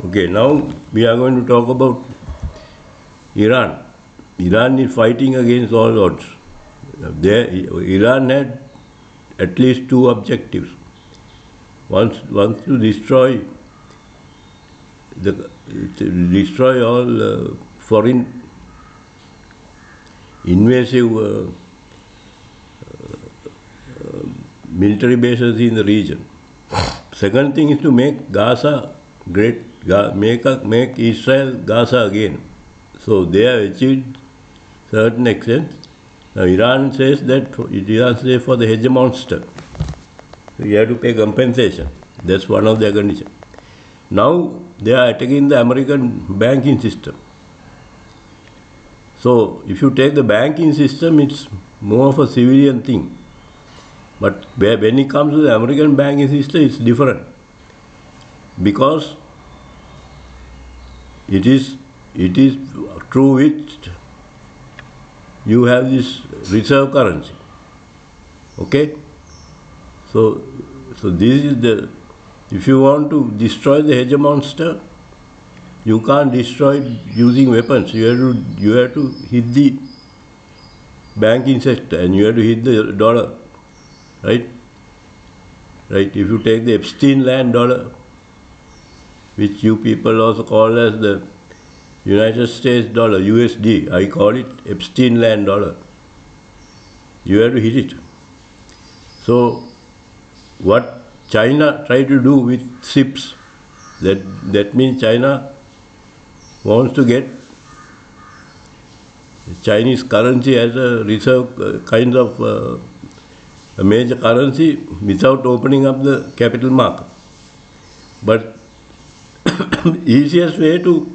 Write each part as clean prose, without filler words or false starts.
Okay, now we are going to talk about Iran. Iran is fighting against all odds. Iran had at least two objectives. Once to destroy all foreign invasive military bases in the region. Second thing is to make Gaza great, make Israel Gaza again. So they have achieved certain extent. Now Iran says for the hegemonster. So you have to pay compensation. That's one of their conditions. Now they are attacking the American banking system. So if you take the banking system, it's more of a civilian thing. But when it comes to the American banking system, it's different. Because it is through which you have this reserve currency. Okay? So this is if you want to destroy the hegemonster, you can't destroy it using weapons. You have to hit the banking sector and you have to hit the dollar. Right? If you take the Epstein land dollar, which you people also call as the United States dollar, USD, I call it Epstein land dollar. You have to hit it. So what China tried to do with SIPs, that means China wants to get Chinese currency as a reserve kind of a major currency without opening up the capital market. But easiest way to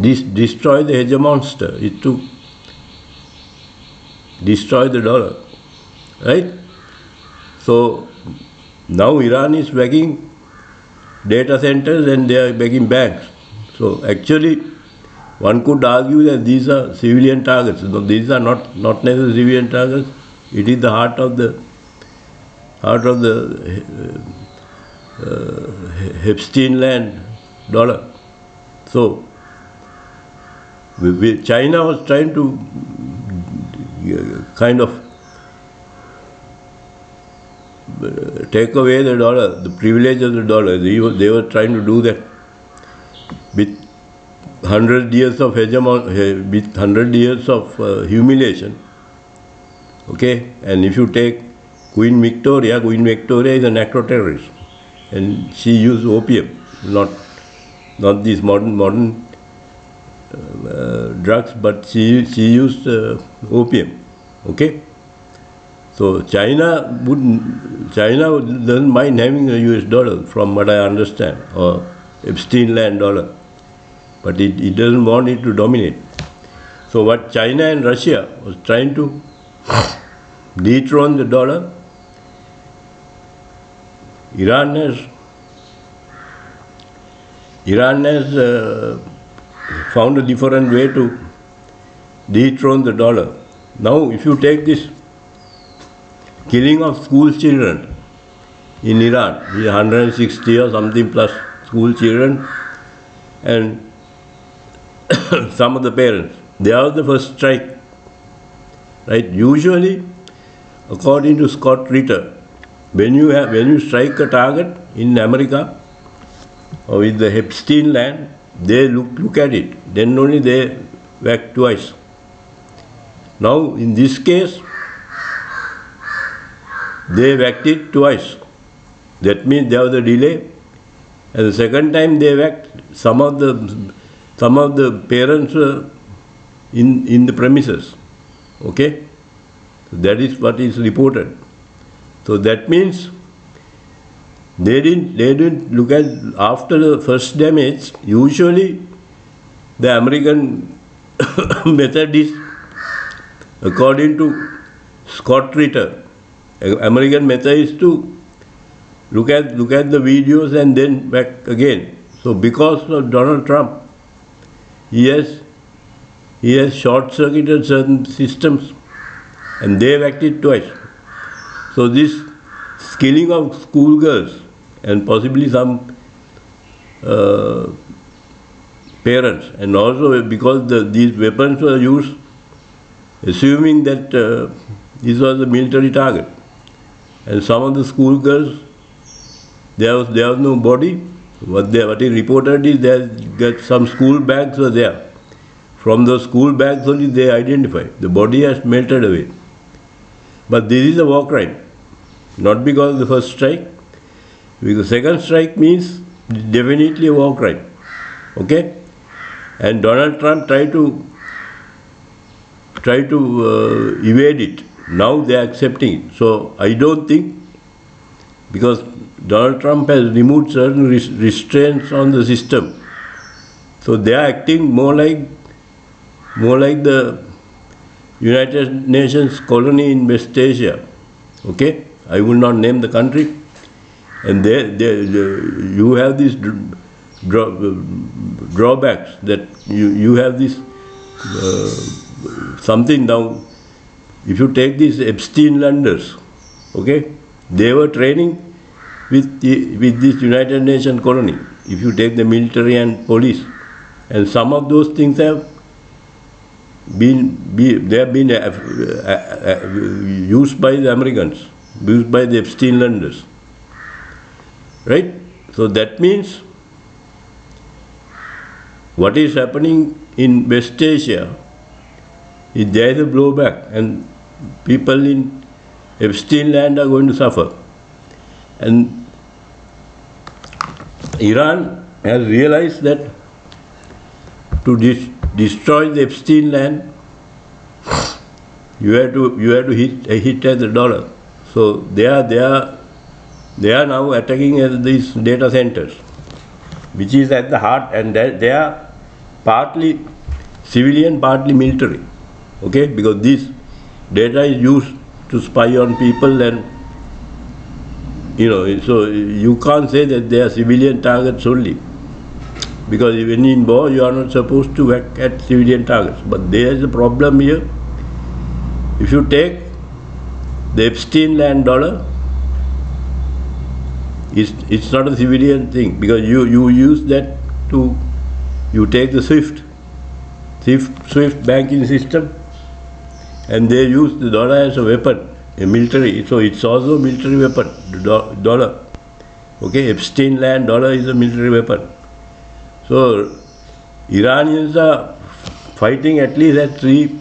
destroy the hegemonster is to destroy the dollar, right? So now Iran is backing data centers and they are backing banks. So actually one could argue that these are civilian targets. No, these are not necessarily civilian targets. It is the heart of the Epstein land dollar. So China was trying to kind of take away the dollar, the privilege of the dollar. They were trying to do that with 100 years of with 100 years of humiliation. Okay, and if you take Queen Victoria is a necro-terrorist, and she used opium, not these modern drugs, but she used opium. Okay, so China doesn't mind having a US dollar, from what I understand, or Epstein land dollar, but it doesn't want it to dominate. So what China and Russia was trying to dethrone the dollar, Iran has found a different way to dethrone the dollar. Now, if you take this killing of school children in Iran, 160 or something plus school children, and some of the parents, they are the first strike. Right? Usually, according to Scott Ritter, when you strike a target in America or with the Epstein land, they look at it. Then only they whack twice. Now, in this case, they whacked it twice. That means there was a delay. And the second time they whacked, some of the parents were in the premises. Okay? That is what is reported. So that means they didn't look at after the first damage. Usually the American method is, according to Scott Ritter, American method is to look at the videos and then back again. So because of Donald Trump, he has short-circuited certain systems, and they have acted twice. So this killing of schoolgirls and possibly some parents. And also because these weapons were used, assuming that this was a military target. And some of the schoolgirls, there was no body. What is reported is that some school bags were there. From those school bags only they identified. The body has melted away. But this is a war crime. Not because of the first strike. Because second strike means definitely a war crime. Okay? And Donald Trump tried to evade it. Now they are accepting it. So I don't think, because Donald Trump has removed certain restraints on the system, so they are acting more like the United Nations colony in West Asia. Okay, I will not name the country, and you have these drawbacks that you have this something now. If you take these Epstein landers, okay, they were training with this United Nations colony. If you take the military and police, and some of those things have been used by the Americans, used by the Epstein landers, right? So that means what is happening in West Asia is there is a blowback, and people in Epstein land are going to suffer. And Iran has realized that to destroy the Epstein land, you have to hit at the dollar. So they are now attacking at these data centers, which is at the heart, and they are partly civilian, partly military. Okay, because this data is used to spy on people, and so you can't say that they are civilian targets only, because when in war you are not supposed to whack at civilian targets. But there is a problem here. If you take the Epstein land dollar, it's not a civilian thing, because you use that you take the SWIFT banking system, and they use the dollar as a weapon, a military. So it's also a military weapon, the dollar. Okay, Epstein land dollar is a military weapon. So Iranians are fighting at least at three.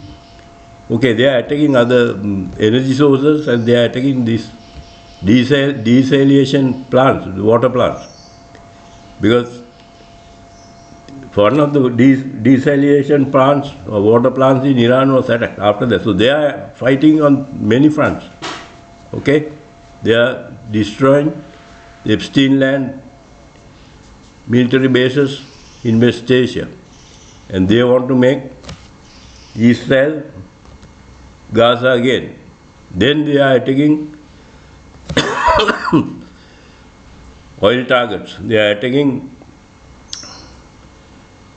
Okay, they are attacking other energy sources, and they are attacking these desalination plants, the water plants, because one of the desalination plants or water plants in Iran was attacked after that. So they are fighting on many fronts. Okay, they are destroying the Epstein land military bases in West Asia, and they want to make Israel Gaza again. Then they are attacking oil targets. They are attacking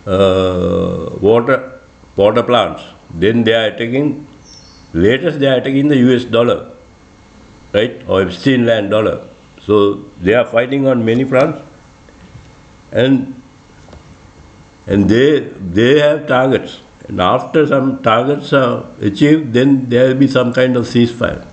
water plants. Then they are attacking, latest they are attacking the US dollar, right, or Epstein land dollar. So they are fighting on many fronts, and they have targets. And after some targets are achieved, then there will be some kind of ceasefire.